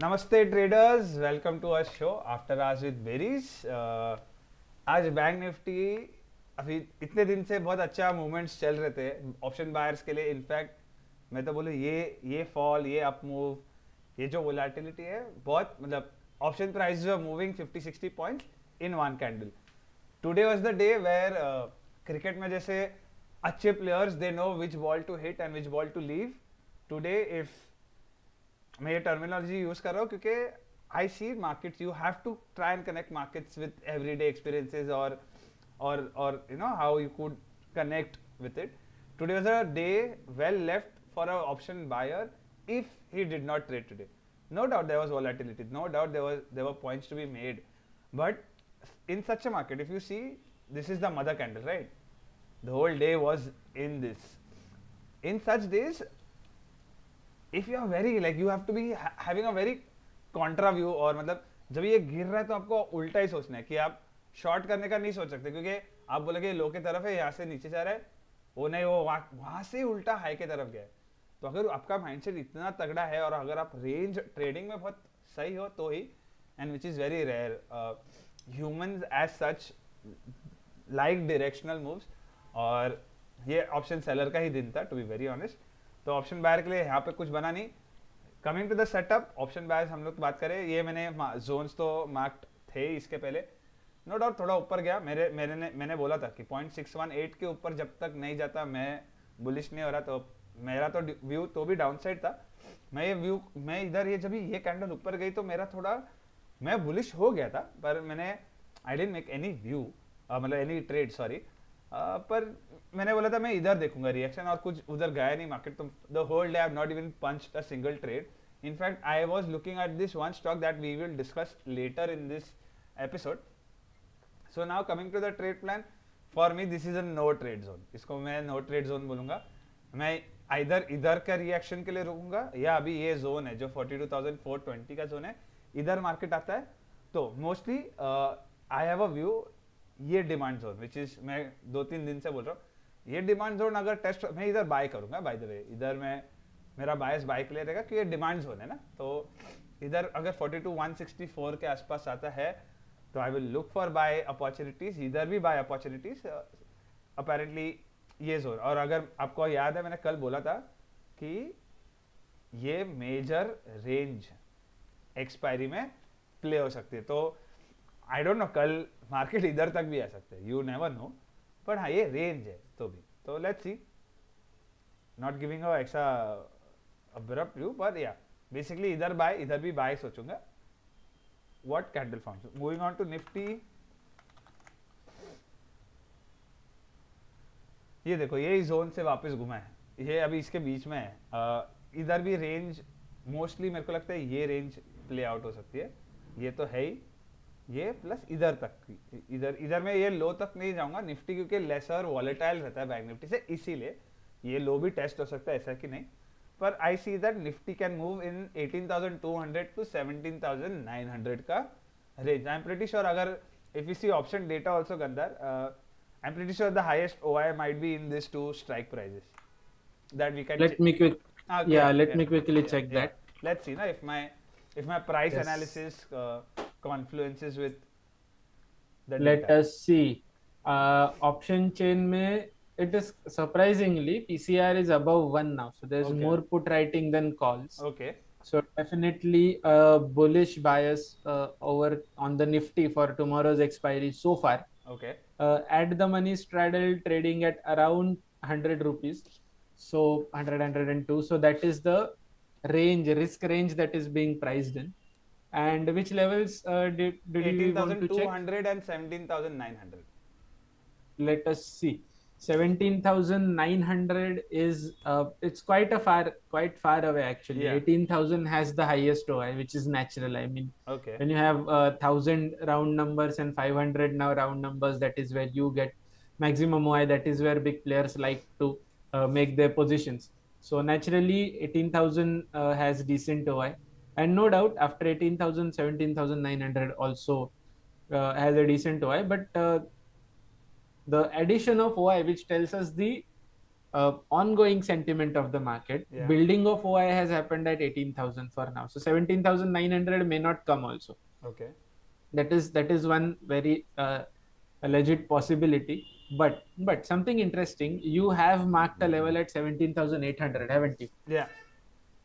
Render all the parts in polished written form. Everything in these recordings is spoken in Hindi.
नमस्ते traders, welcome to our show after hours with berries. आज बैंक निफ्टी अभी इतने दिन से बहुत अच्छा मूवमेंट्स चल रहे थे ऑप्शन बायर्स के लिए। इनफैक्ट मैं तो बोलूँ ये फॉल, ये अप मूव, ये जो वोलेटिलिटी है बहुत, मतलब option prices are moving 50-60 points in one candle. Today was the day where cricket में जैसे अच्छे players they know which ball to hit and which ball to leave. Today if मैं ये टर्मिनोलॉजी यूज कर रहा हूँ क्योंकि I see markets, you have to try and connect markets with everyday experiences और you know how you could connect with it. Today was a day well left for an option buyer if he did not trade today. No doubt there was volatility. No doubt there were points to be made. But in such a market, if you see, this is the mother candle, right? The whole day was in this. In such days, if you are very like you have to be having a very contra view, और मतलब जब ये गिर रहा है तो आपको उल्टा ही सोचना है कि आप शॉर्ट करने का नहीं सोच सकते, क्योंकि आप बोलोगे लो की तरफ है, यहाँ से नीचे जा रहा है, वो नहीं, वो वहां से उल्टा हाई की तरफ गया है। तो अगर आपका माइंडसेट इतना तगड़ा है और अगर आप रेंज ट्रेडिंग में बहुत सही हो तो ही, and which is very rare, humans edge such like directional moves, और ये ऑप्शन सेलर का ही दिन था टू बी वेरी ऑनेस्ट। तो ऑप्शन बायर के लिए यहाँ पे कुछ बना नहीं। Coming to the setup, option buyers हम लोग बात करें, ये मैंने जोन्स तो मार्क्ड थे इसके पहले, नो डाउट थोड़ा ऊपर गया। मैंने बोला था कि 0.618 के ऊपर जब तक नहीं जाता मैं बुलिश नहीं हो रहा, तो मेरा तो व्यू तो भी डाउन साइड था। मैं इधर ये जब ये कैंडल ऊपर गई तो मेरा थोड़ा, मैं बुलिश हो गया था, पर मैंने I didn't make any view, मतलब एनी ट्रेड, सॉरी। पर मैंने बोला था मैं इधर देखूंगा रिएक्शन, और कुछ उधर गया नहीं मार्केट। तो the whole day I have not even punched a single trade. In fact I was looking at this one stock that we will discuss later in this episode. So now coming to the trade plan, for me this is a no trade zone. इसको मैं नो ट्रेड जोन बोलूंगा। मैं इधर इधर का रिएक्शन के लिए रुकूंगा, या अभी ये जोन है जो 42,420 का जोन है, इधर मार्केट आता है तो mostly I have a view, ये डिमांड जोन विच इज, मैं 2-3 दिन से बोल रहा हूँ, ये डिमांड जोन अगर टेस्ट, मैं इधर बाय करूंगा। बाय द वे इधर मैं, मेरा बायस बाय के लिए रहेगा कि ये डिमांड जोन है ना। तो इधर अगर 42,164 के आसपास आता है तो I will look for buy opportunities, इधर भी बाय अपॉर्चुनिटीज अपेरेंटली ये जोन। और अगर आपको याद है मैंने कल बोला था कि ये मेजर रेंज एक्सपायरी में प्ले हो सकती है, तो आई डोंट नो कल मार्केट इधर तक भी आ सकते हैं, यू नेवर नो। बट हाँ ये रेंज है तो भी, तो let's see, not giving a extra abrupt view, पर या बेसिकली इधर बाय, इधर भी बाय सोचूंगा। What candle forms, moving on to Nifty. ये देखो ये इस जोन से वापस घुमा है, ये अभी इसके बीच में है। इधर भी रेंज मोस्टली मेरे को लगता है ये रेंज प्ले आउट हो सकती है, ये तो है ही, ये प्लस इधर तक, इधर इधर में ये लो तक नहीं जाऊंगा निफ्टी, क्योंकि लेसर वॉलेटाइल रहता है बैंक निफ्टी से, इसीलिए ये लो भी टेस्ट हो सकता है, ऐसा कि नहीं। पर I see that Nifty can move in 18,200 to 17,900 का range. I am pretty sure, अगर if you see option data also गंदर, I am pretty sure the highest OI might be in this two strike prices that we can Let me quick, yeah, let yeah, me quickly yeah, check yeah. that. Let's see na if my price Yes. analysis confluences with the Let data. us see. Option chain में it is surprisingly PCR is above 1 now, so there's Okay. more put writing than calls. Okay. So definitely a bullish bias over on the Nifty for tomorrow's expiry so far. Okay. At the money straddle trading at around 100 rupees, so 100 so that is the risk range that is being priced in. And which levels did you want to check? 18,200 and 17,900. Let us see. 17,900 is it's quite far away actually. Yeah. 18,000 has the highest OI, which is natural. I mean, Okay. when you have 1,000 round numbers and 500 now round numbers, that is where you get maximum OI. That is where big players like to make their positions. So naturally 18,000 has decent OI, and no doubt after 18,000 17,900 also has a decent OI. But the addition of OI, which tells us the ongoing sentiment of the market. Yeah. Building of OI has happened at 18,000 for now, so 17,900 may not come also. Okay. That is one very a legit possibility. But something interesting, you have marked a level at 17,800, haven't you? Yeah.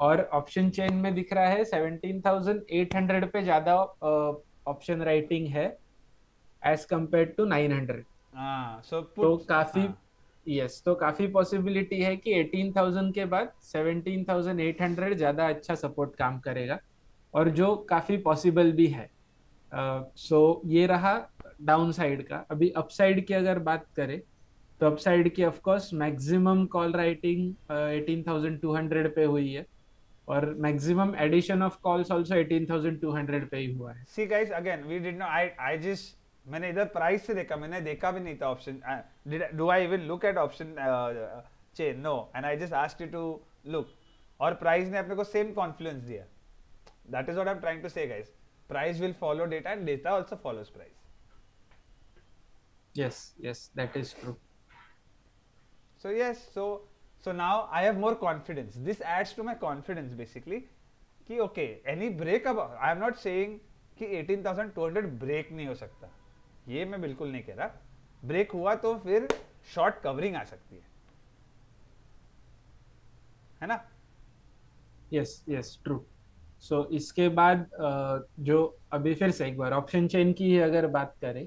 और ऑप्शन चेन में दिख रहा है 17,800 पे ज्यादा ऑप्शन राइटिंग है एज कंपेयर टू 900. So तो put काफी यस, तो काफी पॉसिबिलिटी है कि 18,000 के बाद 17,800 ज्यादा अच्छा सपोर्ट काम करेगा, और जो काफी पॉसिबल भी है. सो ये रहा डाउन साइड का. अभी अपसाइड की अगर बात करें तो अपसाइड की of course maximum call writing 18,200 पे हुई है, और maximum addition of calls also 18,200 पे ही हुआ है. See guys, again we did not, I just मैंने इधर प्राइस से देखा, मैंने देखा भी नहीं था option. Do I even look at option chain? No. And I just asked you to look, और प्राइस ने अपने को सेम कॉन्फ्लुएंस दिया. That is what I am trying to say guys. Price will follow data and data also follows price. Yes, that is true. So yes, so now I have more confidence. This adds to my confidence basically कि okay, any break अब I am not saying कि 18,200 ब्रेक नहीं हो सकता, ये मैं बिल्कुल नहीं कह रहा. ब्रेक हुआ तो फिर शॉर्ट कवरिंग आ सकती है ना? Yes true. सो इसके बाद जो अभी फिर से एक बार ऑप्शन चेन की ही अगर बात करें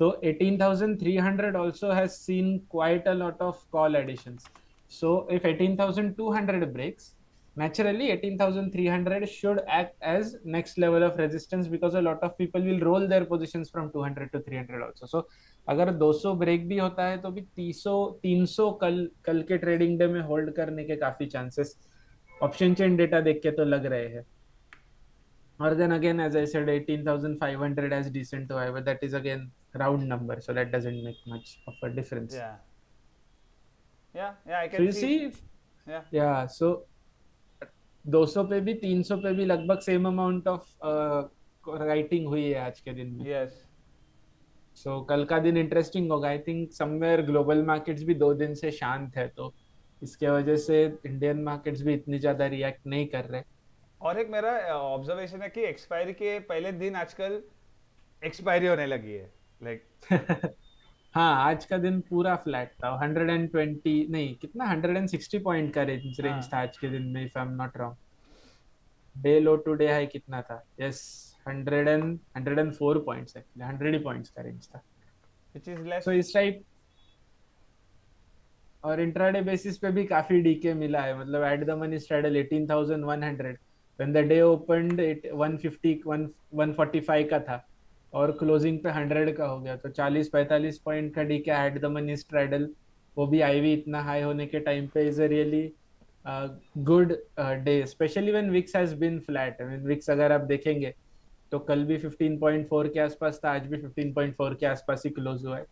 तो 18,300 also has seen quite a lot of call additions. So if 18,200 breaks, naturally 18,300 should act as next level of resistance, because a lot of people will roll their positions from 200 to 300 also. So अगर 200 ब्रेक भी होता है तो भी 300 कल के ट्रेडिंग डे में होल्ड करने के काफी चांसेस ऑप्शन चेन डेटा देख के तो लग रहे हैं. Or then again, as I said, 18,500 as decent to high, but that is again round number, so that doesn't make much of a difference. Yeah, I can so you see. Yeah, so 200 पे भी 300 पे भी लगभग सेम अमाउंट ऑफ राइटिंग हुई है आज के दिन में. Yes. So कल का दिन इंटरेस्टिंग होगा. I think somewhere global markets भी 2 दिन से शांत है, तो इसके वजह से इंडियन मार्केट्स भी इतनी ज्यादा रिएक्ट नहीं कर रहे. और एक मेरा ऑब्जर्वेशन है कि एक्सपायरी के पहले दिन आजकल एक्सपायरी होने लगी है, लाइक हाँ, आज का दिन पूरा फ्लैट था. 120 नहीं, कितना 160 पॉइंट का रेंज था आज के दिन में, if I am not wrong. Day low to day high कितना था? यस, 104 पॉइंट्स है, 100 पॉइंट्स का रेंज था, व्हिच इज लेस. सो इस टाइप. और इंट्राडे बेसिस पे भी काफी डीके मिला है. मतलब eight the money straddle 18,100, when the day opened it 145 का था और क्लोजिंग पे 100 का हो गया, तो 40-45 पॉइंट का decay at the money straddle, वो भी आईवी इतना हाई होने के टाइम पे, is a really good day, specially when VIX has been flat. VIX अगर आप देखेंगे तो कल भी 15.4 के आसपास था, आज भी 15.4 के आसपास ही क्लोज हुआ है.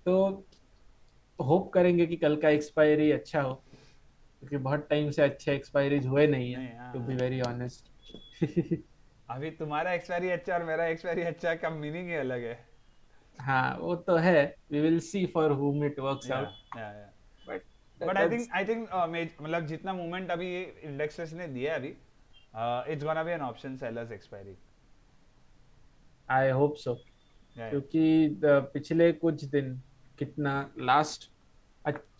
तो होप करेंगे कि कल का एक्सपायरी अच्छा हो, क्योंकि बहुत टाइम से अच्छे एक्सपायरीज हुए नहीं है, टू बी वेरी ऑनेस्ट. अभी तुम्हारा एक्सपायरी अच्छा और मेरा एक्सपायरी अच्छा का मीनिंग ही अलग है. हाँ, वो तो है. We will see for whom it works out. But I think मतलब जितना मूवमेंट अभी इंडेक्सेस ने दिया है अभी, it's gonna be an option sellers expiry. I hope so, क्योंकि पिछले कुछ दिन कितना लास्ट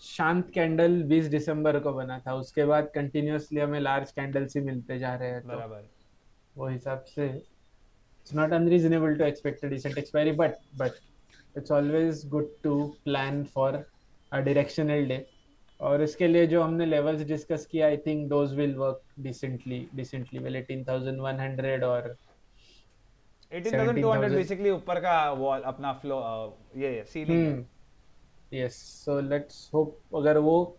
शांत कैंडल 20 दिसंबर को बना था, उसके बाद कंटिन्यूअसली हमें लार्ज कैंडल्स ही मिलते जा रहे हैं. बराबर. वो हिसाब से it's not unreasonable to expect a decent expiry, but it's always good to plan for a directional day. और इसके लिए जो हमने लेवल्स डिस्कस किया, I think those will work decently well. 18,100 और 18,200 बेसिकली ऊपर का वॉल अपना फ्लो, ये ceiling. Yes, so let's hope अगर वो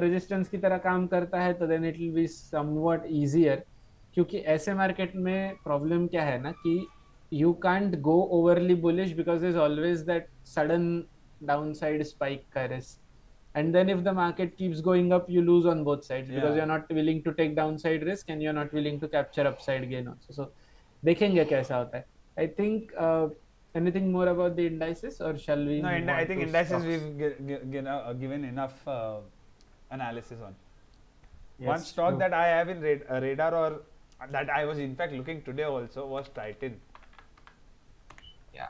रेजिस्टेंस की तरह काम करता है तो then it will be somewhat easier. क्योंकि ऐसे मार्केट में प्रॉब्लम क्या है ना कि you can't go overly bullish, because there is always that sudden downside spike का risk, and then if the market keeps going up you lose on both sides, because you're not willing to take downside risk and you're not willing to capture upside gain also. So देखेंगे कैसा होता है. I think anything more about the indices, or shall we? No, I think indices we've given enough analysis on. Yes, One stock true. that I have in radar, or that I was in fact looking today also, was Titan. Yeah.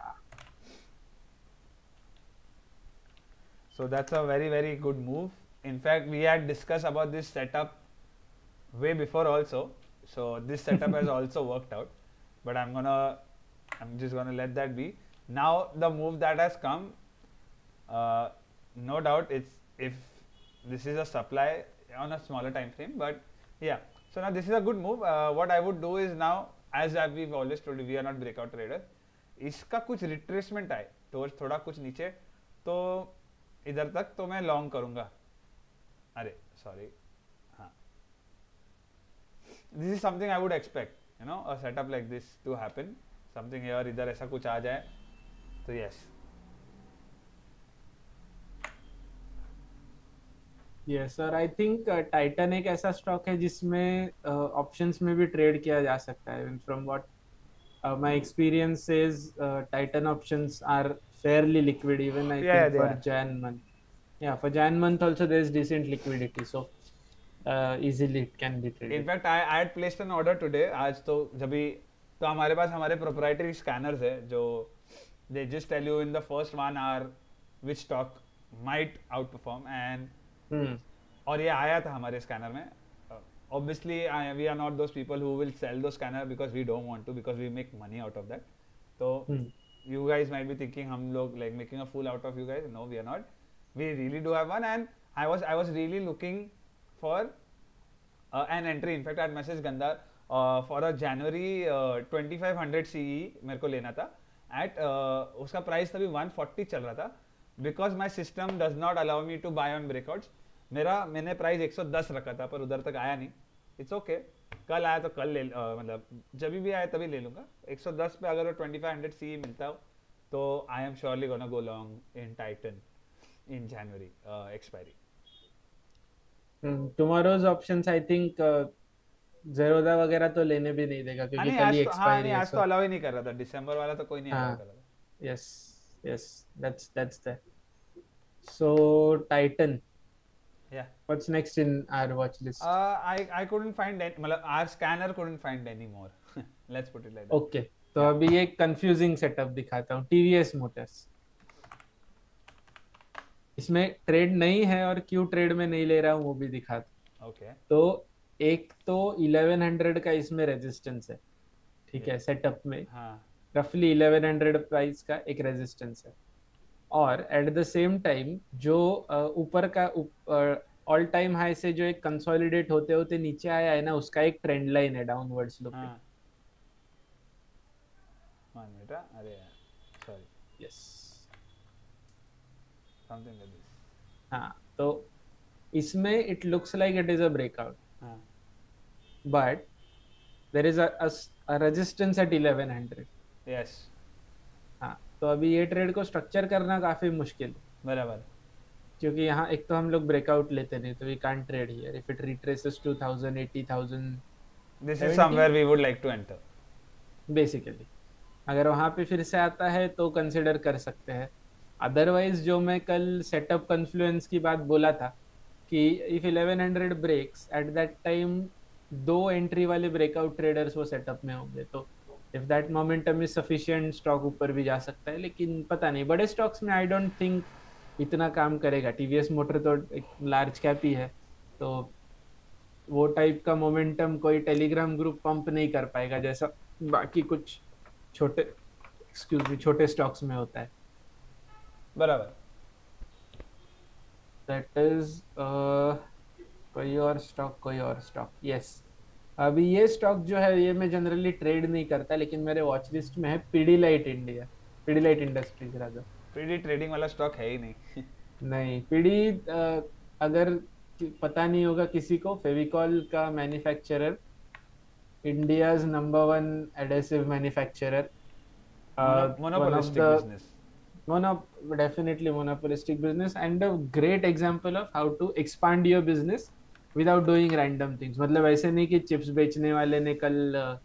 So that's a very very good move. In fact, we had discussed about this setup way before also. So this setup has also worked out. But I'm just gonna let that be. Now the move that has come, no doubt it's, if this is a supply on a smaller time frame, but yeah. So now this is a good move. What I would do is now, as we've always told you, we are not breakout trader. इसका कुछ रिट्रेसमेंट आए तो थोड़ा कुछ नीचे, तो इधर तक तो मैं लॉन्ग करूंगा. अरे सॉरी, हाँ, this is something I would expect, you know, a setup like this to happen, something here, इधर ऐसा कुछ आ जाए तो yes. Yes sir, I think Titan एक ऐसा स्टॉक है जिसमें ऑप्शंस में भी ट्रेड किया जा सकता है. From what my experience says, Titan options are fairly liquid, even I Yeah, think they for are. Jan month. Yeah, for Jan month also there's decent liquidity, so easily it can be traded. In fact, I had placed an order today. आज तो जब भी, तो हमारे पास हमारे proprietary scanners है जो they just tell you in the first 1 hour which stock might outperform, and और ये आया था हमारे स्कैनर में. Obviously, we are not those people who will sell those scanner because we don't want to, because we make money out of that. So you guys might be thinking हम लोग like making a fool out of you guys. No, we are not. We really do have one, and I was really looking for an entry. In fact, I had messaged Gandhar for a January 2500 CE मेरे को लेना था. At उसका प्राइस तभी 140 चल रहा था. Because my system does not allow me to buy on breakouts. मैंने प्राइस 110 रखा था, पर उधर तक आया नहीं. इट्स ओके, कल आया तो कल ले, मतलब जब भी आया तभी ले लूंगा. 110 पे अगर वो 2500 सी मिलता हो तो I am surely gonna go long in Titan in January expiry. Tomorrow's options I think Zerodha वगैरह तो लेने भी नहीं देगा क्योंकि कल ही एक्सपायरी है. आज तो अलाउ ही नहीं कर रहा था, दिसंबर वाला तो कोई नहीं अलाउ कर रहा था. Yes yes, that's that. So Titan, yeah, what's next in our watch list? I couldn't find any, मतलब our scanner couldn't find any more. Let's put it like that. Okay, तो अभी एक कंफ्यूजिंग सेटअप दिखाता हूँ. टीवीएस मोटर्स, इसमें ट्रेड नहीं है और क्यों ट्रेड में नहीं ले रहा हूँ वो भी दिखाता हूँ. Okay. तो एक तो 1100 का इसमें रेजिस्टेंस है, ठीक है, सेटअप में. हाँ, रफली 1100 प्राइस का एक रेजिस्टेंस है. और एट द सेम टाइम जो ऊपर का ऑल टाइम हाई से जो एक कंसोलिडेट होते होते नीचे आया है ना, उसका एक ट्रेंड लाइन है डाउनवर्ड स्लोपिंग. अरे sorry, yes, something like this. हाँ, तो इसमें it looks like it is a breakout, but there is a resistance at 1100. Yes. हाँ, तो अभी ये ट्रेड को स्ट्रक्चर करना काफी मुश्किल है. बराबर, क्योंकि यहाँ एक तो हम लोग ब्रेकआउट लेते नहीं, तो we can't trade here if it retraces 2000 80000. This is somewhere we would like to enter basically. अगर वहाँ पे फिर से आता है तो कंसिडर कर सकते हैं. अदरवाइज जो मैं कल सेटअप कन्फ्लुएंस की बात बोला था कि if 1100 breaks at that time, 2 entry वाले ब्रेकआउट ट्रेडर्स वो सेटअप में होंगे, तो if that momentum is sufficient stock ऊपर भी जा सकता है. लेकिन पता नहीं, बड़े स्टॉक्स में आई डोंट थिंक इतना काम करेगा. टीवीएस मोटर तो एक लार्ज कैप ही है, तो वो टाइप का मोमेंटम कोई टेलीग्राम ग्रुप पंप नहीं कर पाएगा जैसा बाकी कुछ छोटे स्टॉक्स में होता है. बराबर. दैट इज कोई और स्टॉक. यस, अभी ये स्टॉक जो है ये मैं जनरली ट्रेड नहीं करता, लेकिन मेरे वॉच लिस्ट में है पीडीलाइट इंडस्ट्रीज. राजा पीडी ट्रेडिंग वाला स्टॉक है ही नहीं. नहीं, पीडी अगर पता नहीं होगा किसी को, फेविकॉल का manufacturer, India's number 1 adhesive manufacturer, monopolistic business. Definitely monopolistic business, and a great example of how to expand your business without doing random things. मतलब ऐसे नहीं कि चिप्स बेचने वाले ने कल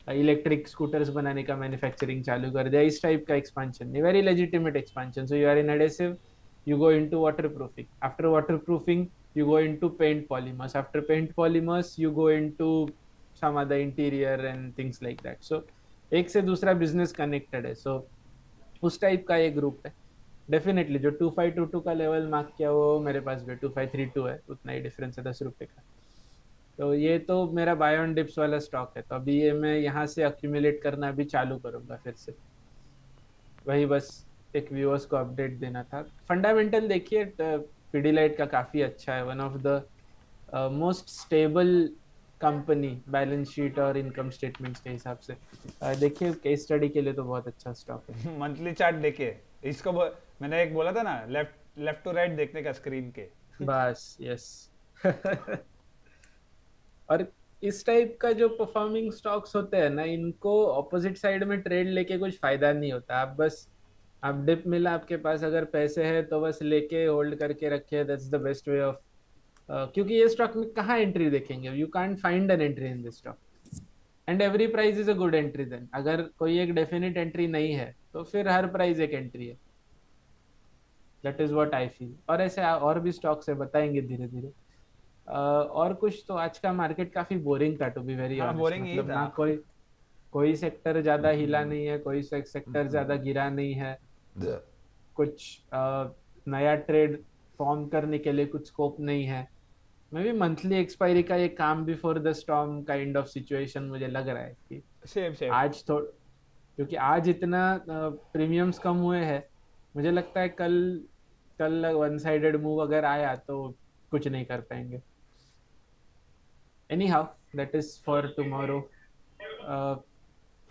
इलेक्ट्रिक स्कूटर्स बनाने का मैन्युफैक्चरिंग चालू कर दिया. इस टाइप का एक्सपेंशन नहीं, very legitimate expansion. So you are in adhesive, you go into waterproofing. After waterproofing, you go into paint polymers. After paint polymers, you go into some other interior and things like that. So एक से दूसरा बिजनेस कनेक्टेड है. सो उस टाइप का ये ग्रुप है. डेफिनेटली जो 2522 का लेवल मार्क किया वो मेरे पास भी 2532 है, उतना ही डिफरेंस है 10 रुपए का. तो ये तो मेरा बाय ऑन डिप्स वाला स्टॉक है, तो अभी ये मैं यहाँ से अक्यूमुलेट करना भी चालू करूंगा फिर से. वही बस एक व्यूअर्स को अपडेट देना था. फंडामेंटल देखिए पीडीलाइट का काफी अच्छा है, one of the most stable company balance sheet और इनकम स्टेटमेंट्स के हिसाब से. देखिए केस स्टडी के लिए तो बहुत अच्छा स्टॉक है. मंथली चार्ट देखिए इसको मैंने एक बोला था ना, लेफ्ट लेफ्ट टू राइट देखने का स्क्रीन के. बस यस. और इस टाइप का जो परफॉर्मिंग स्टॉक्स होते हैं ना, इनको ऑपोजिट साइड में ट्रेड लेके कुछ फायदा नहीं होता. आप बस आप डिप मिला आपके पास अगर पैसे है तो बस लेके होल्ड करके रखे, that's the best way of. क्योंकि ये स्टॉक में कहाँ एंट्री देखेंगे, you can't find an entry in this stock and every price is a good entry. Then अगर कोई एक डेफिनेट एंट्री नहीं है तो फिर हर प्राइस एक एंट्री है. That is what I feel. और ऐसे और भी स्टॉक्स है, बताएंगे धीरे धीरे. और कुछ तो आज का मार्केट काफी बोरिंग था टू बी वेरी हाँ, ऑनेस्ट. बोरिंग ही मतलब था. ना कोई कोई सेक्टर ज्यादा हिला नहीं है, कोई सेक्टर ज्यादा गिरा नहीं है. कुछ नया ट्रेड फॉर्म करने के लिए कुछ स्कोप नहीं है. मे बी मंथली एक्सपायरी का ये काम before the storm kind of situation मुझे लग रहा है कि सेम सेम. आज तो क्योंकि आज इतना प्रीमियम्स कम हुए हैं, मुझे लगता है कल कल वन साइडेड मूव अगर आया तो कुछ नहीं कर पाएंगे. Any how that is for tomorrow.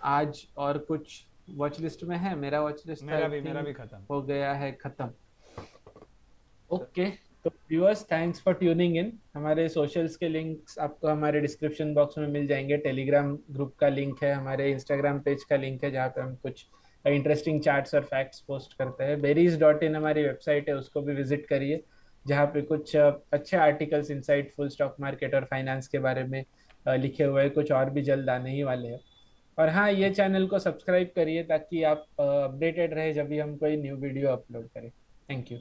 आज और कुछ वॉच लिस्ट में है? मेरा वॉच लिस्ट मेरा भी खत्म हो गया है, खत्म. ओके तो viewers thanks for tuning in. हमारे सोशल्स के लिंक्स आपको हमारे डिस्क्रिप्शन बॉक्स में मिल जाएंगे. टेलीग्राम ग्रुप का लिंक है, हमारे इंस्टाग्राम पेज का लिंक है जहाँ पे हम कुछ इंटरेस्टिंग चार्ट्स और फैक्ट्स पोस्ट करते हैं. berries.in हमारी वेबसाइट है, उसको भी विजिट करिए जहाँ पे कुछ अच्छे आर्टिकल्स इनसाइटफुल स्टॉक मार्केट और फाइनेंस के बारे में लिखे हुए हैं. कुछ और भी जल्द आने ही वाले हैं. और हाँ, ये चैनल को सब्सक्राइब करिए ताकि आप अपडेटेड रहे जब भी हम कोई न्यू वीडियो अपलोड करें. Thank you.